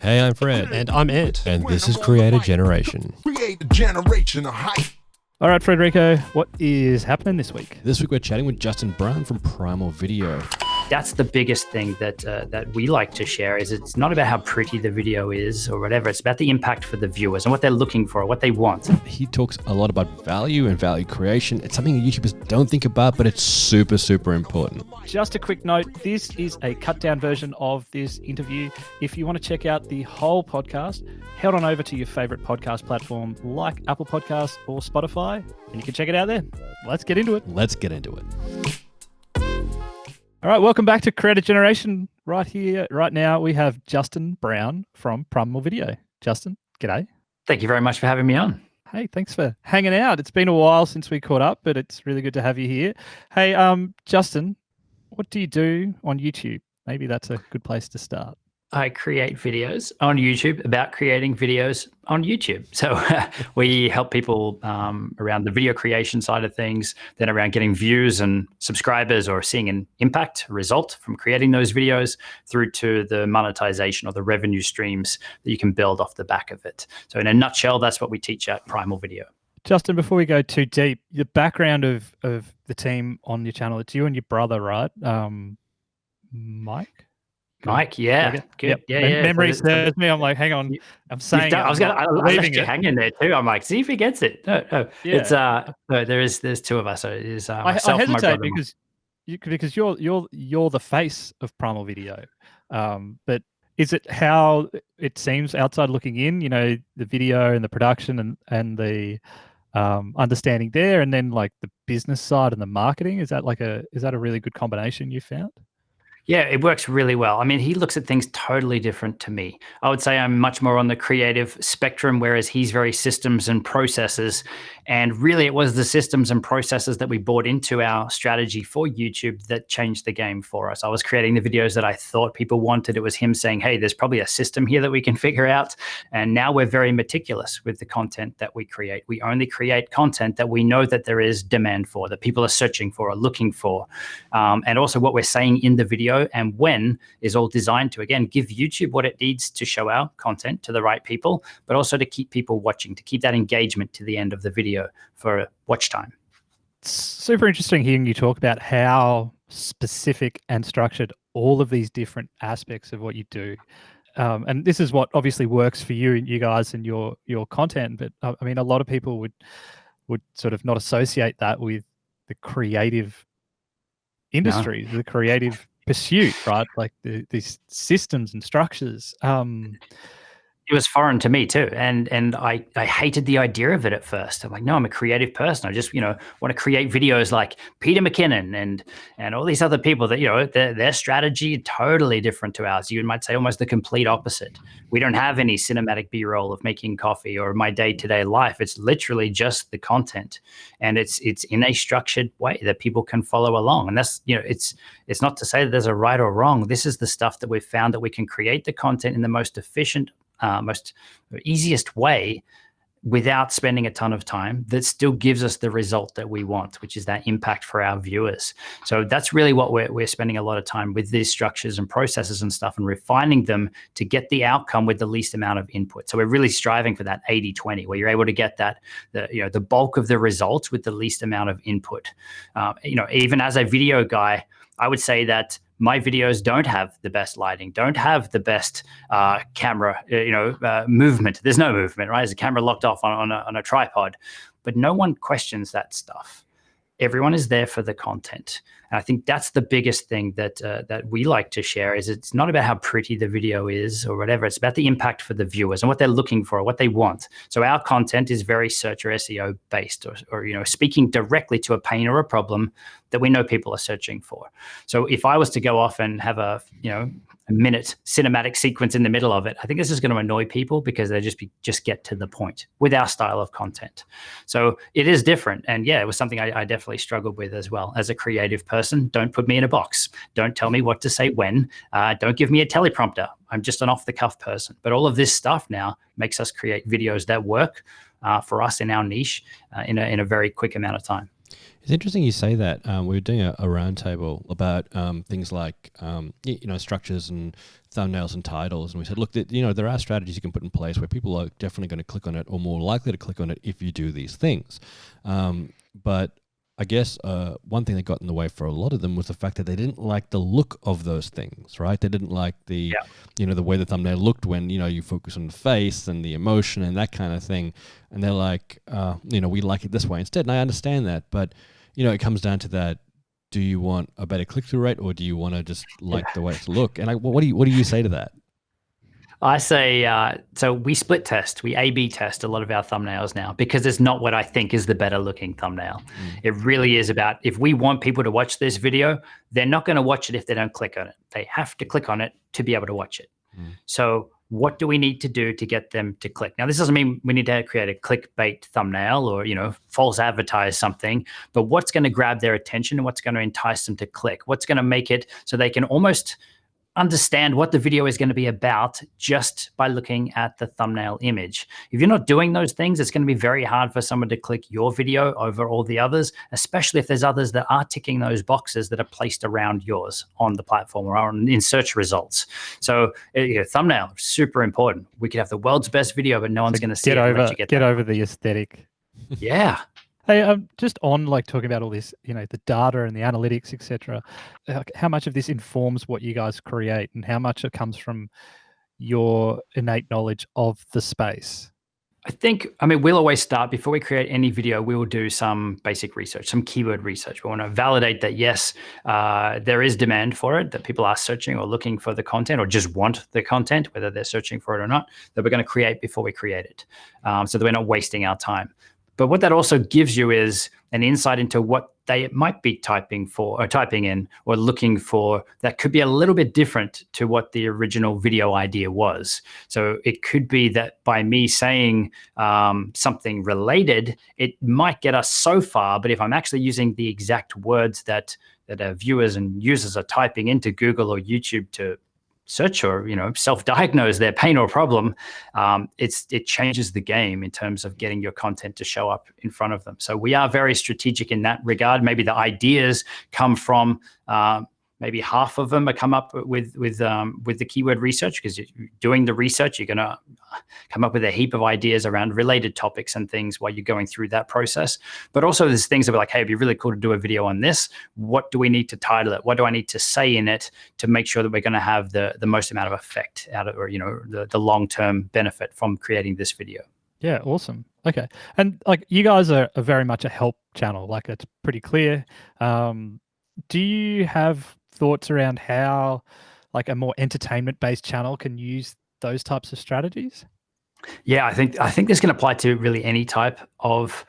Hey, I'm Fred. And I'm Ant. And this is Creator Generation. Create a generation of hype. All right, Frederico, what is happening this week? This week we're chatting with Justin Brown from Primal Video. That's the biggest thing that we like to share is it's not about how pretty the video is or whatever. It's about the impact for the viewers and what they're looking for, what they want. He talks a lot about value and value creation. It's something YouTubers don't think about, but it's super, super important. Just a quick note, this is a cut down version of this interview. If you want to check out the whole podcast, head on over to your favorite podcast platform like Apple Podcasts or Spotify, and you can check it out there. Let's get into it. Let's get into it. All right, welcome back to Creator Generation. Right here, right now, we have Justin Brown from Primal Video. Justin, g'day. Thank you very much for having me on. Hey, thanks for hanging out. It's been a while since we caught up, but it's really good to have you here. Hey, Justin, what do you do on YouTube? Maybe that's a good place to start. I create videos on YouTube about creating videos on YouTube. So we help people around the video creation side of things, then around getting views and subscribers or seeing an impact result from creating those videos through to the monetization or the revenue streams that you can build off the back of it. So in a nutshell, that's what we teach at Primal Video. Justin, before we go too deep, the background of the team on your channel, it's you and your brother, right? Mike? Mike, yeah, good. Yep. Yeah. Memory serves me. I'm like, hang on, I'm saying. I left you hanging there too. I'm like, see if he gets it. No. Yeah. It's there's two of us. So it is I myself and my hesitate brother. because you're the face of Primal Video, but is it how it seems outside looking in? You know, the video and the production and the understanding there, and then like the business side and the marketing. Is that a really good combination you found? Yeah, it works really well. I mean, he looks at things totally different to me. I would say I'm much more on the creative spectrum, whereas he's very systems and processes. And really, it was the systems and processes that we brought into our strategy for YouTube that changed the game for us. I was creating the videos that I thought people wanted. It was him saying, hey, there's probably a system here that we can figure out. And now we're very meticulous with the content that we create. We only create content that we know that there is demand for, that people are searching for or looking for. And also what we're saying in the video and when is all designed to, again, give YouTube what it needs to show our content to the right people, but also to keep people watching, to keep that engagement to the end of the video for watch time. It's super interesting hearing you talk about how specific and structured all of these different aspects of what you do. And this is what obviously works for you guys and your content. But I mean, a lot of people would sort of not associate that with the creative industry, the creative pursuit, right? Like these systems and structures. It was foreign to me too, and I hated the idea of it at first. I'm like, no, I'm a creative person. I just want to create videos like Peter McKinnon and all these other people that their strategy totally different to ours. You might say almost the complete opposite. We don't have any cinematic B-roll of making coffee or my day-to-day life. It's literally just the content, and it's in a structured way that people can follow along. And that's it's not to say that there's a right or wrong. This is the stuff that we've found that we can create the content in the most efficient, most easiest way without spending a ton of time that still gives us the result that we want, which is that impact for our viewers. So that's really what we're spending a lot of time with, these structures and processes and stuff, and refining them to get the outcome with the least amount of input. So we're really striving for that 80-20, where you're able to get the bulk of the results with the least amount of input. Even as a video guy, I would say that my videos don't have the best lighting, don't have the best camera, movement. There's no movement, right? There's a camera locked off on a tripod, but no one questions that stuff. Everyone is there for the content. And I think that's the biggest thing that we like to share is it's not about how pretty the video is or whatever. It's about the impact for the viewers and what they're looking for, what they want. So our content is very search or SEO based or speaking directly to a pain or a problem that we know people are searching for. So if I was to go off and have a minute cinematic sequence in the middle of it, I think this is going to annoy people because they just get to the point with our style of content. So it is different. And yeah, it was something I definitely struggled with as well. As a creative person, don't put me in a box. Don't tell me what to say when. Don't give me a teleprompter. I'm just an off-the-cuff person. But all of this stuff now makes us create videos that work for us in our niche in a very quick amount of time. It's interesting you say that. We were doing a roundtable about things like structures and thumbnails and titles, and we said, look, there are strategies you can put in place where people are definitely going to click on it or more likely to click on it if you do these things. But I guess one thing that got in the way for a lot of them was the fact that they didn't like the look of those things, right? They didn't like the way the thumbnail looked when you focus on the face and the emotion and that kind of thing. And they're like, we like it this way instead. And I understand that, but it comes down to that. Do you want a better click-through rate, or do you want to just like the way it's look? And what do you say to that? I say, so we split test, we A/B test a lot of our thumbnails now, because it's not what I think is the better looking thumbnail. It really is about, if we want people to watch this video, they're not going to watch it if they don't click on it. They have to click on it to be able to watch it. So what do we need to do to get them to click? Now, this doesn't mean we need to create a clickbait thumbnail or, false advertise something, but what's going to grab their attention and what's going to entice them to click? What's going to make it so they can almost understand what the video is going to be about just by looking at the thumbnail image. If you're not doing those things, it's going to be very hard for someone to click your video over all the others, especially if there's others that are ticking those boxes that are placed around yours on the platform or in search results. So thumbnail, super important. We could have the world's best video, but no one's going to see it. Get over the aesthetic. Yeah. Hey, just on talking about all this, the data and the analytics, etc. How much of this informs what you guys create, and how much it comes from your innate knowledge of the space? We'll always start, before we create any video, we will do some basic research, some keyword research. We want to validate that, yes, there is demand for it, that people are searching or looking for the content or just want the content, whether they're searching for it or not, that we're going to create before we create it, so that we're not wasting our time. But what that also gives you is an insight into what they might be typing in or looking for that could be a little bit different to what the original video idea was. So it could be that by me saying something related, it might get us so far, but if I'm actually using the exact words that our viewers and users are typing into Google or YouTube to search or self-diagnose their pain or problem, it changes the game in terms of getting your content to show up in front of them. So we are very strategic in that regard. Maybe the ideas come from maybe half of them are come up with the keyword research, because you're doing the research, you're going to come up with a heap of ideas around related topics and things while you're going through that process. But also there's things that are like, hey, it'd be really cool to do a video on this. What do we need to title it? What do I need to say in it to make sure that we're going to have the most amount of effect out of, or the long-term benefit from creating this video? Yeah, awesome. Okay. And you guys are very much a help channel. It's pretty clear. Do you have thoughts around how a more entertainment-based channel can use those types of strategies? Yeah, I think this can apply to really any type of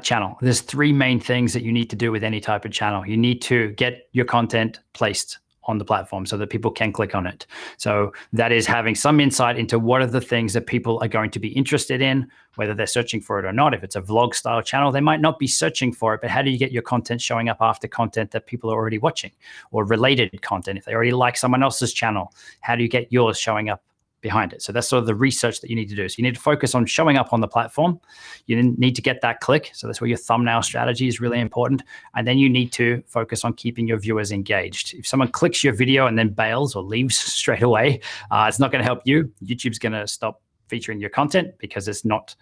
channel. There's three main things that you need to do with any type of channel. You need to get your content placed on the platform so that people can click on it. So that is having some insight into what are the things that people are going to be interested in, whether they're searching for it or not. If it's a vlog style channel, they might not be searching for it, but how do you get your content showing up after content that people are already watching, or related content? If they already like someone else's channel, how do you get yours showing up behind it? So that's sort of the research that you need to do. So you need to focus on showing up on the platform. You need to get that click. So that's where your thumbnail strategy is really important. And then you need to focus on keeping your viewers engaged. If someone clicks your video and then bails or leaves straight away, it's not going to help you. YouTube's going to stop featuring your content because it's not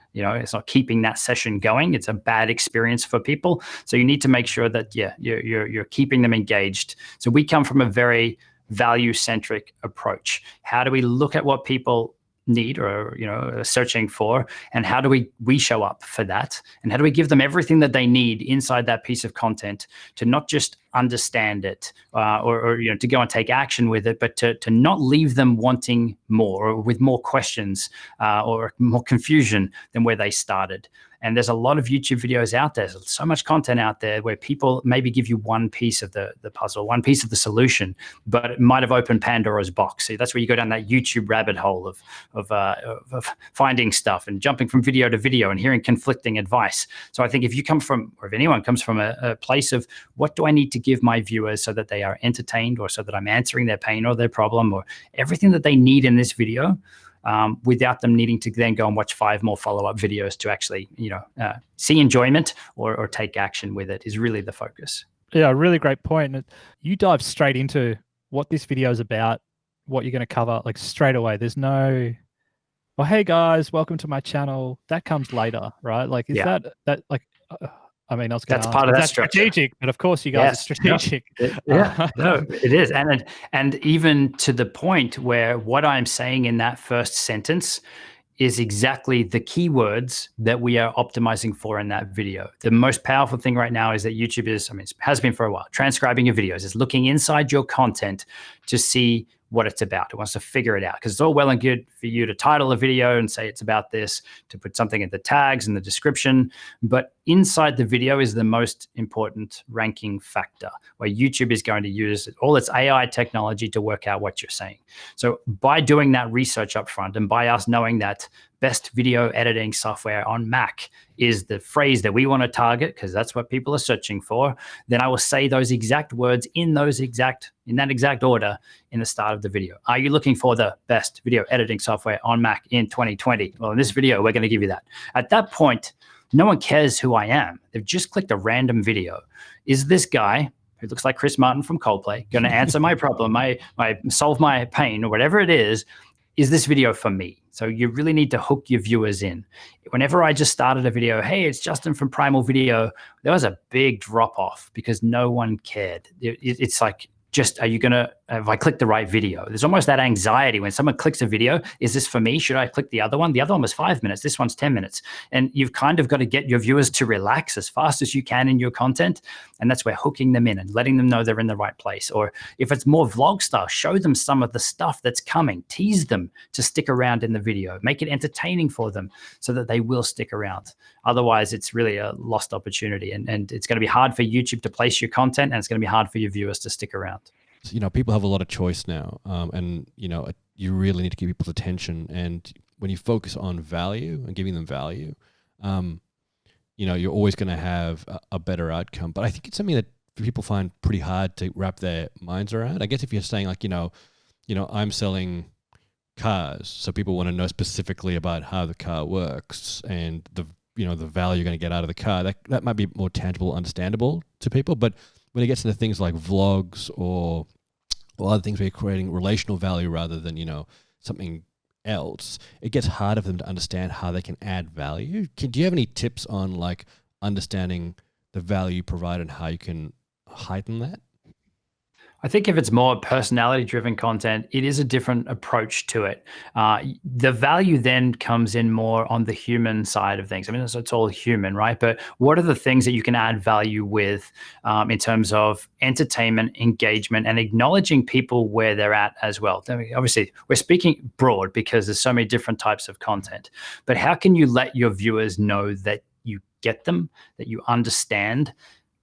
keeping that session going. It's a bad experience for people. So you need to make sure that you're keeping them engaged. So we come from a very value-centric approach. How do we look at what people need or are searching for, and how do we show up for that, and how do we give them everything that they need inside that piece of content to not just understand it or to go and take action with it, but to not leave them wanting more or with more questions or more confusion than where they started. And there's a lot of YouTube videos out there. There's so much content out there where people maybe give you one piece of the puzzle, one piece of the solution, but it might have opened Pandora's box. So that's where you go down that YouTube rabbit hole of finding stuff and jumping from video to video and hearing conflicting advice. So I think if you come from, or if anyone comes from a place of what do I need to give my viewers so that they are entertained, or so that I'm answering their pain or their problem or everything that they need in this video, without them needing to then go and watch 5 more follow-up videos to actually, see enjoyment or take action with it is really the focus. Yeah, really great point. You dive straight into what this video is about, what you're going to cover, like straight away. There's no, well, hey guys, welcome to my channel. That comes later, right? Like, is that like, I mean, I was going to ask, part of that strategic, but of course you guys are strategic. No, it is. And even to the point where what I'm saying in that first sentence is exactly the keywords that we are optimizing for in that video. The most powerful thing right now is that YouTube is, has been for a while, transcribing your videos. It's looking inside your content to see what it's about. It wants to figure it out, because it's all well and good for you to title a video and say it's about this, to put something in the tags and the description, but inside the video is the most important ranking factor, where YouTube is going to use all its AI technology to work out what you're saying. So by doing that research up front, and by us knowing that best video editing software on Mac is the phrase that we want to target, because that's what people are searching for, then I will say those exact words in that exact order in the start of the video. Are you looking for the best video editing software on Mac in 2020? Well, in this video, we're going to give you that. At that point, no one cares who I am. They've just clicked a random video. Is this guy who looks like Chris Martin from Coldplay going to answer my problem, my solve my pain, or whatever it is this video for me? So you really need to hook your viewers in. Whenever I just started a video, hey, it's Justin from Primal Video, there was a big drop off because no one cared. It's like, just, are you going to, have I clicked the right video? There's almost that anxiety when someone clicks a video. Is this for me? Should I click the other one? The other one was 5 minutes. This one's 10 minutes. And you've kind of got to get your viewers to relax as fast as you can in your content. And that's where hooking them in and letting them know they're in the right place. Or if it's more vlog style, show them some of the stuff that's coming. Tease them to stick around in the video. Make it entertaining for them so that they will stick around. Otherwise, it's really a lost opportunity. And it's going to be hard for YouTube to place your content, and it's going to be hard for your viewers to stick around. People have a lot of choice now, and you really need to give people's attention. And when you focus on value and giving them value, you're always going to have a better outcome. But I think it's something that people find pretty hard to wrap their minds around. I guess if you're saying I'm selling cars, so people want to know specifically about how the car works and the value you're going to get out of the car. That might be more tangible, understandable to people. But when it gets into things like vlogs or other things where you're creating relational value rather than, something else, it gets harder for them to understand how they can add value. Do you have any tips on like understanding the value you provide and how you can heighten that? I think if it's more personality-driven content, it is a different approach to it. The value then comes in more on the human side of things. It's all human, right? But what are the things that you can add value with in terms of entertainment, engagement, and acknowledging people where they're at as well? Obviously, we're speaking broad because there's so many different types of content. But how can you let your viewers know that you get them, that you understand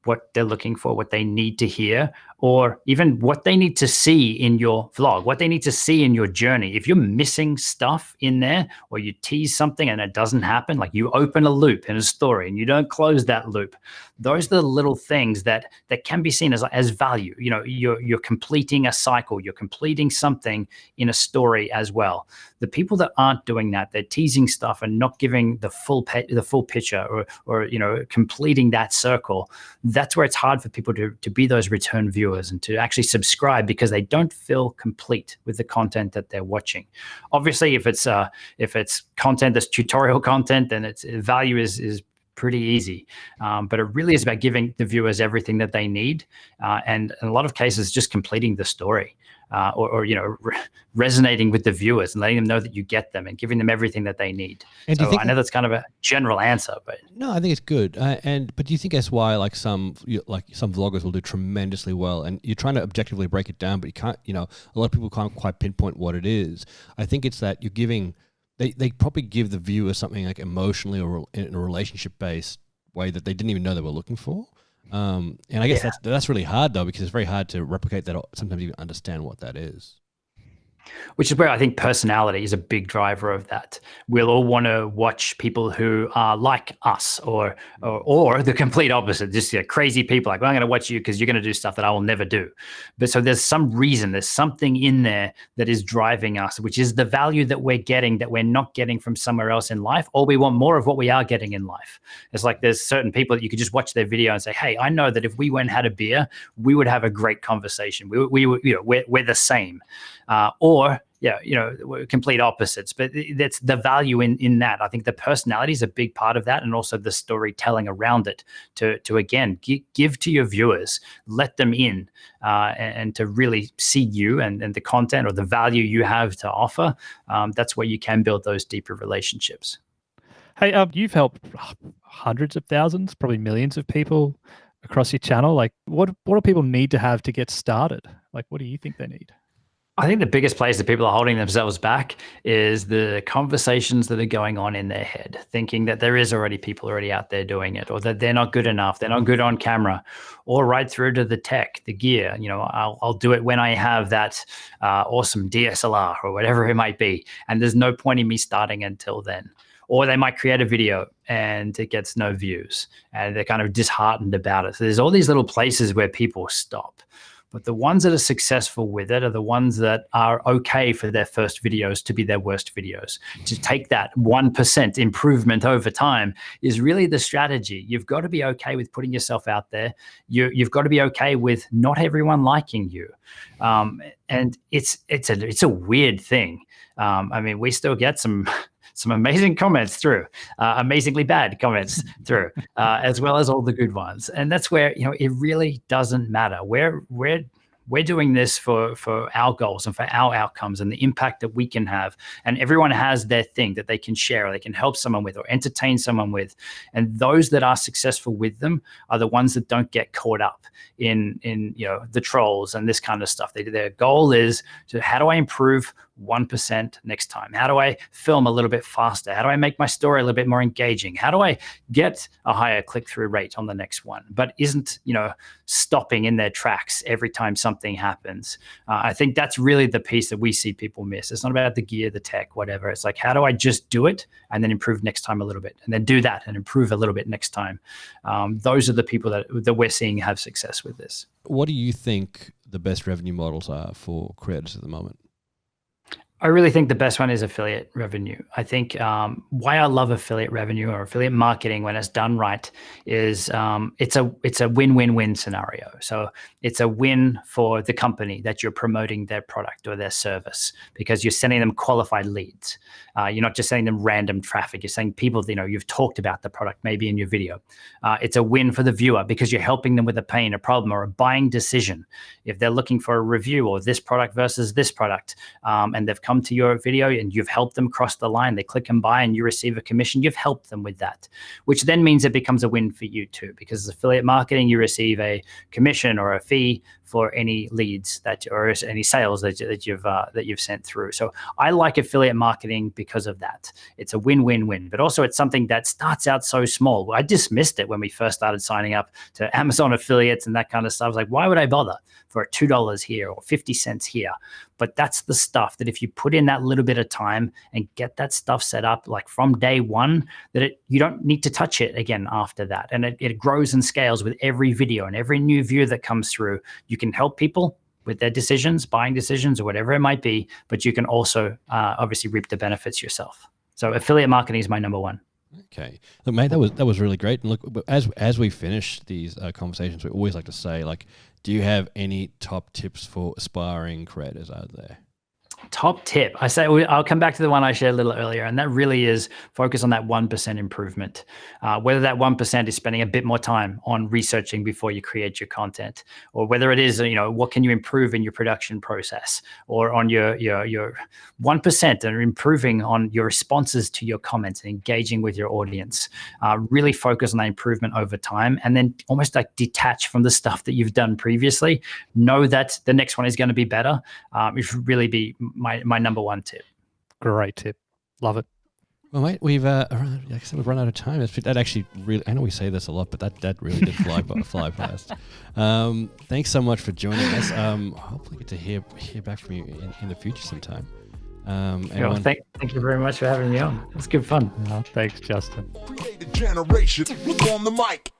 what they're looking for, what they need to hear, or even what they need to see in your vlog, what they need to see in your journey? If you're missing stuff in there, or you tease something and it doesn't happen, like you open a loop in a story and you don't close that loop, those are the little things that can be seen as value. You're completing a cycle, you're completing something in a story as well. The people that aren't doing that, they're teasing stuff and not giving the full picture or completing that circle. That's where it's hard for people to be those return viewers and to actually subscribe, because they don't feel complete with the content that they're watching. Obviously, if it's content that's tutorial content, then its value is pretty easy. But it really is about giving the viewers everything that they need, and in a lot of cases, just completing the story. Or resonating with the viewers and letting them know that you get them and giving them everything that they need. And so I know that's kind of a general answer, but no, I think it's good. But do you think that's why some vloggers will do tremendously well, and you're trying to objectively break it down, but you can't. A lot of people can't quite pinpoint what it is. I think it's that you're giving. They probably give the viewer something like emotionally or in a relationship based way that they didn't even know they were looking for. And I guess that's really hard though, because it's very hard to replicate that or sometimes even understand what that is. Which is where I think personality is a big driver of that. We'll all want to watch people who are like us, or the complete opposite, just crazy people like, well, I'm going to watch you because you're going to do stuff that I will never do. But so there's some reason, there's something in there that is driving us, which is the value that we're getting that we're not getting from somewhere else in life, or we want more of what we are getting in life. It's like there's certain people that you could just watch their video and say, hey, I know that if we went and had a beer, we would have a great conversation. We're the same. Or we're complete opposites, but that's the value in that. I think the personality is a big part of that, and also the storytelling around it to again give to your viewers, let them in, and to really see you and the content or the value you have to offer. That's where you can build those deeper relationships. Hey, you've helped hundreds of thousands, probably millions of people across your channel. Like, what do people need to have to get started? Like, what do you think they need? I think the biggest place that people are holding themselves back is the conversations that are going on in their head, thinking that there is already people already out there doing it, or that they're not good enough, they're not good on camera, or right through to the tech, the gear. I'll do it when I have that awesome DSLR or whatever it might be, and there's no point in me starting until then. Or they might create a video and it gets no views, and they're kind of disheartened about it. So there's all these little places where people stop. But the ones that are successful with it are the ones that are okay for their first videos to be their worst videos. To take that 1% improvement over time is really the strategy. You've got to be okay with putting yourself out there. You've got to be okay with not everyone liking you. And it's a weird thing. I mean, we still get some amazing comments through, amazingly bad comments through, as well as all the good ones. And that's where, it really doesn't matter. We're doing this for our goals and for our outcomes and the impact that we can have. And everyone has their thing that they can share, or they can help someone with, or entertain someone with. And those that are successful with them are the ones that don't get caught up in the trolls and this kind of stuff. Their goal is how do I improve 1% next time? How do I film a little bit faster? How do I make my story a little bit more engaging? How do I get a higher click-through rate on the next one? But isn't, stopping in their tracks every time something happens. I think that's really the piece that we see people miss. It's not about the gear, the tech, whatever. It's like, how do I just do it and then improve next time a little bit, and then do that and improve a little bit next time? Those are the people that we're seeing have success with this. What do you think the best revenue models are for creators at the moment? I really think the best one is affiliate revenue. I think why I love affiliate revenue or affiliate marketing when it's done right is it's a win-win-win scenario. So it's a win for the company that you're promoting their product or their service, because you're sending them qualified leads. You're not just sending them random traffic. You're sending people you've talked about the product maybe in your video. It's a win for the viewer because you're helping them with a pain, a problem, or a buying decision. If they're looking for a review or this product versus this product, and they've come to your video and you've helped them cross the line, they click and buy and you receive a commission, you've helped them with that, which then means it becomes a win for you too, because as affiliate marketing, you receive a commission or a fee for any leads or any sales that you've sent through. So I like affiliate marketing because of that. It's a win-win-win, but also it's something that starts out so small. I dismissed it when we first started signing up to Amazon affiliates and that kind of stuff. I was like, why would I bother for $2 here or 50 cents here? But that's the stuff that if you put in that little bit of time and get that stuff set up like from day one, you don't need to touch it again after that. And it grows and scales with every video and every new view that comes through. You can help people with their decisions, buying decisions or whatever it might be, but you can also obviously reap the benefits yourself. So affiliate marketing is my number one. Okay, look, mate, that was really great. And look, as we finish these conversations, we always like to say, like, do you have any top tips for aspiring creators out there? Top tip. I'll come back to the one I shared a little earlier, and that really is focus on that 1% improvement. Whether that 1% is spending a bit more time on researching before you create your content, or whether it is, what can you improve in your production process, or on your 1% and improving on your responses to your comments and engaging with your audience. Really focus on that improvement over time, and then almost like detach from the stuff that you've done previously. Know that the next one is going to be better. It should really be my number one tip. Great tip. Love it. Well, mate, we've like I said, we've run out of time. That actually really, I know we say this a lot, but that really did fly past. Thanks so much for joining us. Hopefully get to hear back from you in the future sometime. Thank you very much for having me on. It was good fun. Thanks, Justin. Create a generation on the mic.